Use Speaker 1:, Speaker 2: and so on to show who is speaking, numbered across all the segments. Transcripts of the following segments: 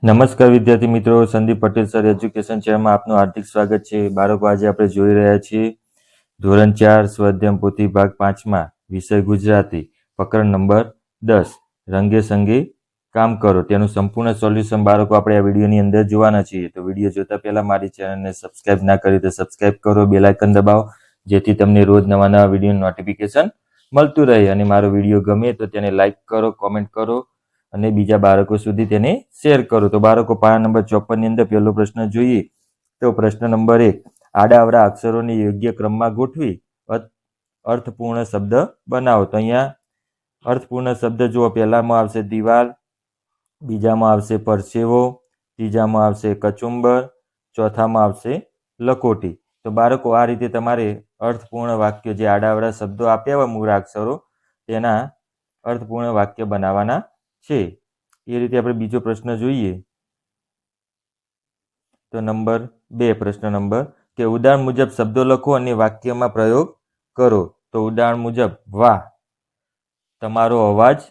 Speaker 1: નમસ્કાર વિદ્યાર્થી મિત્રો, સંદીપ પટેલ સર એજ્યુકેશન ચેનલમાં આપનું હાર્દિક સ્વાગત છે. બાળકો, આજે આપણે જોઈ રહ્યા છીએ ધોરણ 4 સ્વાધ્યાય પોથી ભાગ 5માં વિષય ગુજરાતી પ્રકરણ નંબર 10 રંગે સંગે કામ કરો તેનું સંપૂર્ણ સોલ્યુશન બાળકો આપણે આ વિડીયોની અંદર જોવાના છીએ. તો વિડીયો જોતા પહેલા મારી ચેનલને સબસ્ક્રાઇબ ના કરી તો સબસ્ક્રાઇબ કરો, બેલ આઇકન દબાવો જેથી તમને રોજ નવા નવા વિડીયોનું નોટિફિકેશન મળતું રહે. અને મારો વિડીયો ગમે તો તેને લાઈક કરો, કોમેન્ટ કરો અને બીજા બાળકો સુધી તેને શેર કરો. તો બાળકો, પાના નંબર 54 ની અંદર પહેલો પ્રશ્ન જોઈએ. તો પ્રશ્ન નંબર 1, આડાઅવળા અક્ષરોને યોગ્ય ક્રમમાં ગોઠવી અર્થપૂર્ણ શબ્દ બનાવો. તો અહીંયા અર્થપૂર્ણ શબ્દ જુઓ. પહેલામાં આવશે દિવાલ, બીજામાં આવશે પરસેવો, ત્રીજામાં આવશે કચુંબર, ચોથામાં આવશે લકોટી. તો બાળકો, આ રીતે તમારે અર્થપૂર્ણ વાક્ય, જે આડાઅવળા શબ્દો આપ્યા હોય મૂળાક્ષરો, તેના અર્થપૂર્ણ વાક્ય બનાવવાના છે. એ રીતે આપણે બીજો પ્રશ્ન જોઈએ. તો નંબર 2, પ્રશ્ન નંબર કે ઉદાહરણ મુજબ શબ્દો લખો અને વાક્યમાં પ્રયોગ કરો. તો ઉદાહરણ મુજબ, વાહ, તમારો અવાજ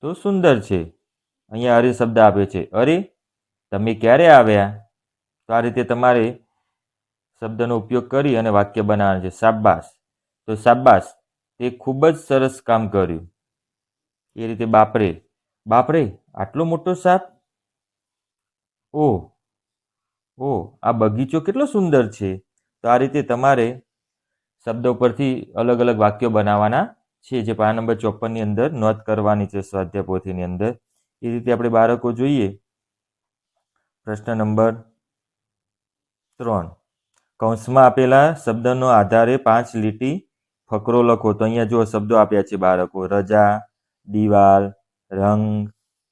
Speaker 1: તો સુંદર છે. અહીંયા અરે શબ્દ આપે છે. અરે, તમે ક્યારે આવ્યા? તો આ રીતે તમારે શબ્દનો ઉપયોગ કરી અને વાક્ય બનાવવાનું છે. શાબાશ, તો શાબાશ, તે ખૂબ જ સરસ કામ કર્યું. એ રીતે બાપરે, બાપરે, આટલો મોટો સાપ. ઓહ, ઓહ, આ બગીચો કેટલો સુંદર છે. તો આ રીતે તમારે શબ્દો પરથી અલગ અલગ વાક્યો બનાવવાના છે, જે પાના નંબર 54 ની અંદર નોંધ કરવાની છે સ્વાધ્યાય પોથીની અંદર. એ રીતે આપણે બાળકો જોઈએ. પ્રશ્ન નંબર 3, કૌંસમાં આપેલા શબ્દનો આધારે 5 લીટી ફકરો લખો. તો અહીંયા જો શબ્દો આપ્યા છે બાળકો: રજા, દિવાલ, રંગ,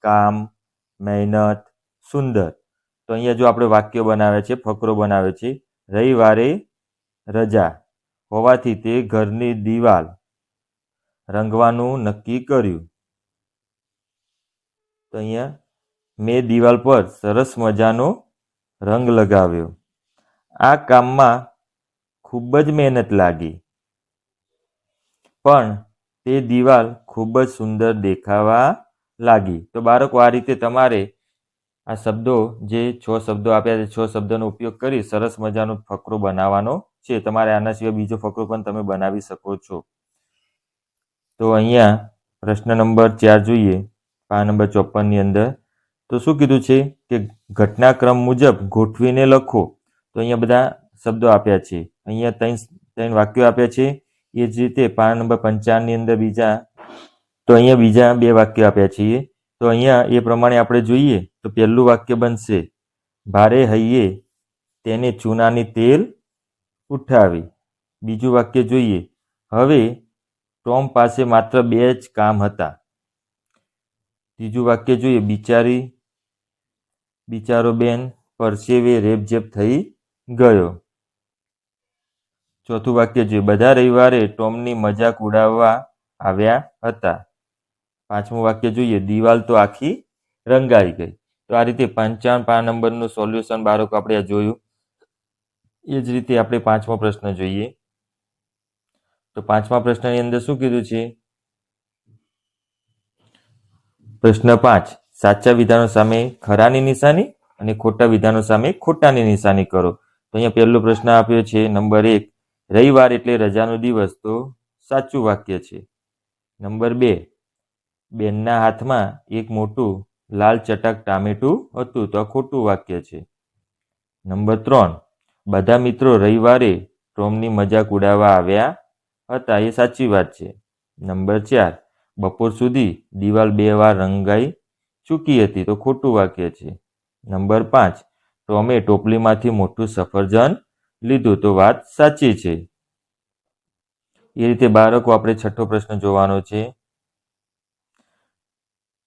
Speaker 1: કામ, મહેનત, સુંદર. તો અહીંયા જો આપણે વાક્યો બનાવે છે, ફકરો બનાવે છે. રવિવારે રજા હોવાથી તે ઘરની દિવાલ રંગવાનું નક્કી કર્યું. તો અહીંયા મેં દિવાલ પર સરસ મજાનો રંગ લગાવ્યો. આ કામમાં ખૂબ જ મહેનત લાગી, પણ તે દિવાલ ખૂબ જ સુંદર દેખાવા લાગી. તો બાળકો, આ રીતે તમારે આ શબ્દો, જે 6 શબ્દો આપ્યા છે, 6 શબ્દોનો ઉપયોગ કરી સરસ મજાનો ફકરો બનાવવાનો છે. તમારે આના સિવાય બીજો ફકરો પણ તમે બનાવી શકો છો. તો અહીંયા પ્રશ્ન નંબર 4 જોઈએ, પાના નંબર 54 ની અંદર. તો શું કીધું છે કે ઘટનાક્રમ મુજબ ગોઠવીને લખો. તો અહીંયા બધા શબ્દો આપ્યા છે. અહીંયા ત્રણ વાક્યો આપ્યા છે. એ જ રીતે પાના નંબર 55 ની અંદર અહીંયા બીજા 2 વાક્યો આપ્યા છે. તો અહીંયા એ પ્રમાણે આપણે જોઈએ તો પહેલું વાક્ય બનશે: ભારે હૈયે તેને ચૂનાની તેલ ઉઠાવી. બીજું વાક્ય જોઈએ: હવે ટોમ પાસે માત્ર 2 જ કામ હતા. ત્રીજું વાક્ય જોઈએ: બિચારો બેન પરસેવે રેબઝેબ થઈ ગયો. ચોથું વાક્ય જોઈએ: બધા રવિવારે ટોમની મજાક ઉડાવવા આવ્યા હતા. પાંચમું વાક્ય જોઈએ: દિવાલ તો આખી રંગાઈ ગઈ. તો આ રીતે 55 પાના નંબરનું સોલ્યુશન બાળકો આપણે જોયું. એ જ રીતે આપણે 5મો પ્રશ્ન જોઈએ. તો 5મા પ્રશ્નની અંદર શું કીધું છે? પ્રશ્ન 5, સાચા વિધાનો સામે ખરાની નિશાની અને ખોટા વિધાનો સામે ખોટાની નિશાની કરો. તો અહીંયા પહેલો પ્રશ્ન આપ્યો છે નંબર 1, રવિવાર એટલે રજાનો દિવસ. તો સાચું વાક્ય છે. નંબર 2, બેનના હાથમાં એક મોટું લાલ ચટક ટામેટું હતું. તો આ ખોટું વાક્ય છે. નંબર 3, બધા મિત્રો રવિવારે ટોમની મજાક ઉડાવવા આવ્યા હતા. એ સાચી વાત છે. નંબર 4, બપોર સુધી દિવાલ 2 વાર રંગાઈ ચૂકી હતી. તો ખોટું વાક્ય છે. નંબર 5, ટોમે ટોપલીમાંથી મોટું સફરજન લીધું. તો વાત સાચી છે. એ રીતે બાળકો આપણે 6થો પ્રશ્ન જોવાનો છે.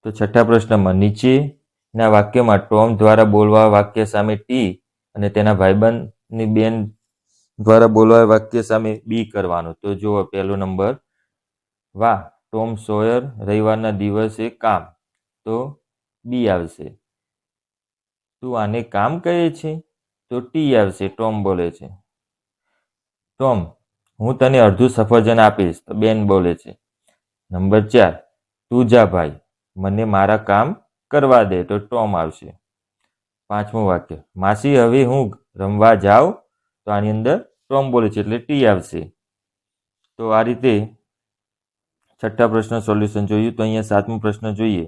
Speaker 1: તો 6થા પ્રશ્નમાં નીચેના વાક્યમાં ટોમ દ્વારા બોલવા વાક્ય સામે ટી અને તેના ભાઈબંધની બેન દ્વારા બોલવા વાક્ય સામે બી કરવાનું. તો જુઓ પહેલો નંબર: વાહ, ટોમ સોયર રવિવારના દિવસે કામ. તો બી આવશે. તું આને કામ કહે છે? તો ટી આવશે. ટોમ બોલે છે. ટોમ, હું તને અડધું સફરજન આપીશ. તો બેન બોલે છે. નંબર 4, તું જા ભાઈ, મને મારા કામ કરવા દે તો ટોમ આવશે. પાંચમું વાક્ય, માસી હવે હું રમવા જાઉં, તો આની અંદર ટોમ બોલે છે એટલે ટી આવશે. તો આ રીતે છઠ્ઠા પ્રશ્ન સોલ્યુશન જોયું. તો અહીંયા સાતમો પ્રશ્ન જોઈએ.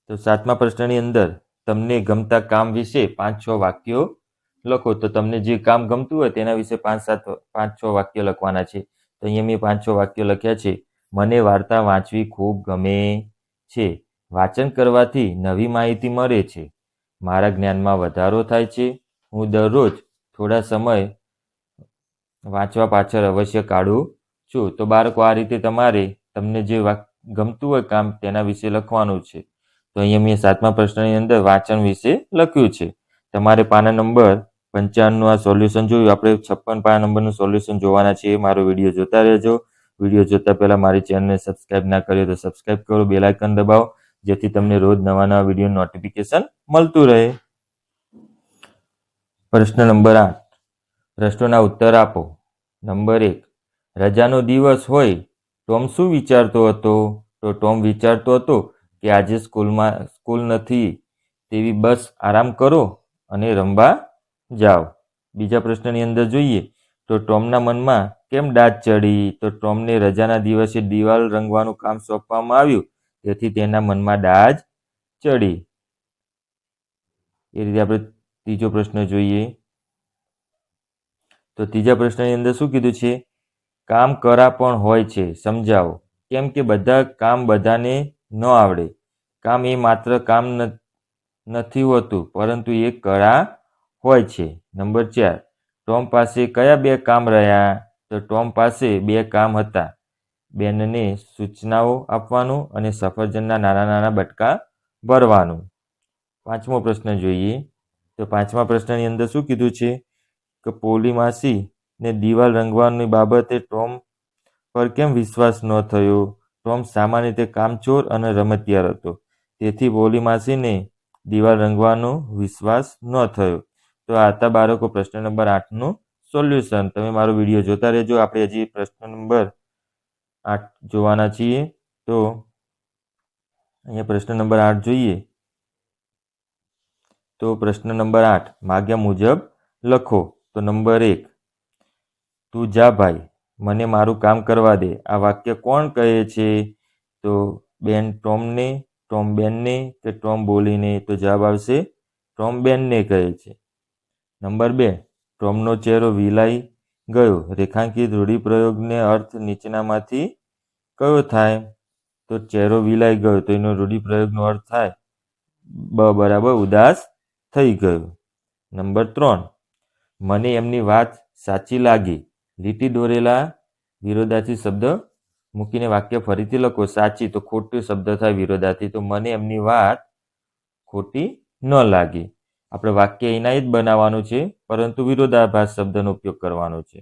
Speaker 1: તો સાતમા પ્રશ્નની અંદર તમને ગમતા કામ વિશે 5-6 વાક્યો લખો. તો તમને જે કામ ગમતું હોય તેના વિશે 5-6 વાક્યો લખવાના છે. તો અહીંયા મેં 5-6 વાક્યો લખ્યા છે. મને વાર્તા વાંચવી ખૂબ ગમે છે. વાંચન કરવાથી નવી માહિતી મળે છે. મારા જ્ઞાનમાં વધારો થાય છે. હું દરરોજ થોડા સમય વાંચવા પાછળ અવશ્ય કાઢું છું. તો બાળકો આ રીતે તમારે તમને જે ગમતું હોય કામ તેના વિશે લખવાનું છે. તો અહીંયા મેં સાતમા પ્રશ્નની અંદર વાંચન વિશે લખ્યું છે. તમારે પાના નંબર 55નું આ સોલ્યુશન જોયું. આપણે 56 પાના નંબરનું સોલ્યુશન જોવાના છે. મારો વિડીયો જોતા રહેજો. વિડીયો જોતા પહેલા મારી ચેનલને સબસ્ક્રાઇબ ના કર્યો તો સબસ્ક્રાઇબ કરો, બેલ આઇકન દબાવો, જેથી તમને રોજ નવા નવા વિડીયોનું નોટિફિકેશન મળતું રહે. પ્રશ્ન નંબર 8, પ્રશ્નોના ઉત્તર આપો. નંબર 1, રજાનો દિવસ હોય ટોમ શું વિચારતો હતો? તો ટોમ વિચારતો હતો કે આજે સ્કૂલ નથી, તેવી બસ આરામ કરો અને રમવા જાઓ. બીજા પ્રશ્નની અંદર જોઈએ તો ટોમના મનમાં કેમ દાજ ચડી? તો ટોમને રજાના દિવસે દિવાલ રંગવાનું કામ સોંપવામાં આવ્યું, તેથી તેના મનમાં દાજ ચડી. એ રીતે આપણે ત્રીજો પ્રશ્ન જોઈએ. તો ત્રીજા પ્રશ્નની અંદર શું કીધું છે? કામ કરા પણ હોય છે, સમજાવો. કેમ કે બધા કામ બધાને ન આવડે. કામ એ માત્ર કામ નથી હોતું, પરંતુ એ કળા હોય છે. નંબર 4, ટોમ પાસે કયા 2 કામ રહ્યા? તો ટોમ પાસે 2 કામ હતા. બેનને સૂચનાઓ આપવાનું અને સફરજનના નાના નાના બટકા ભરવાનું. પાંચમો પ્રશ્ન જોઈએ. તો પાંચમા પ્રશ્નની અંદર શું કીધું છે કે પોલી માસીને દિવાલ રંગવાની બાબતે ટોમ પર કેમ વિશ્વાસ ન થયો? ટોમ સામાન્ય રીતે કામચોર અને રમતિયાળ હતો, તેથી પોલી માસીને દિવાલ રંગવાનો વિશ્વાસ ન થયો. તો આ હતા બાળકો પ્રશ્ન નંબર 8નું સોલ્યુશન. તમે મારો વિડીયો જોતા રહેજો. આપણે હજી પ્રશ્ન નંબર 8 જોવાના છીએ. તો અહીંયા પ્રશ્ન નંબર 8 જોઈએ. તો પ્રશ્ન નંબર 8 માગ્યા મુજબ લખો. તો નંબર 1, તું જા ભાઈ, મને મારું કામ કરવા દે. આ વાક્ય કોણ કહે છે? તો બેન ટોમને, ટોમ બેનને કે ટોમ બોલીને? તો જવાબ આવશે ટોમ બેનને કહે છે. નંબર 2, ટોમનો ચહેરો વિલાઈ ગયો. રેખાંકિત રૂઢિપ્રયોગને અર્થ નીચેનામાંથી કયો થાય? તો ચહેરો વિલાઈ ગયો, તો એનો રૂઢિપ્રયોગનો અર્થ થાય બ બરાબર ઉદાસ થઈ ગયો. નંબર 3, મને એમની વાત સાચી લાગી. લીટી દોરેલા વિરોધાર્થી શબ્દ મૂકીને વાક્ય ફરીથી લખો. સાચી તો ખોટો શબ્દ થાય વિરોધાર્થી, તો મને એમની વાત ખોટી ન લાગી. આપણે વાક્ય એના જ બનાવવાનું છે, પરંતુ વિરોધાભાસ શબ્દનો ઉપયોગ કરવાનો છે.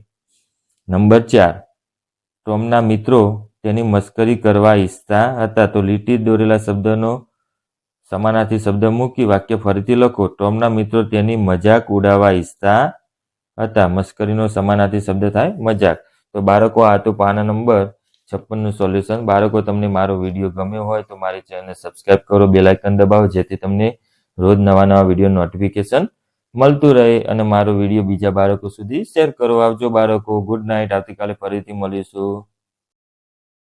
Speaker 1: નંબર 4, ટોમના મિત્રો તેની મસ્કરી કરવા ઈચ્છતા હતા. તો લીટી દોરેલા શબ્દનો સમાનાર્થી શબ્દ મૂકી વાક્ય ફરીથી લખો. ટોમના મિત્રો તેની મજાક ઉડાવવા ઈચ્છતા હતા. મસ્કરીનો સમાનાર્થી શબ્દ થાય મજાક. તો બાળકો આ તો પાના નંબર 56નું સોલ્યુશન. બાળકો તમને મારો વિડીયો ગમ્યો હોય તો મારી ચેનલને સબસ્ક્રાઇબ કરો, બેલ આઇકન દબાવો, જેથી તમને રોજ નવા નવા વિડીયો નોટિફિકેશન મળતું રહે અને મારો વિડીયો બીજા બાળકો સુધી શેર કરો. આવજો બાળકો. Good night. આવતીકાલે ફરીથી મળીશું.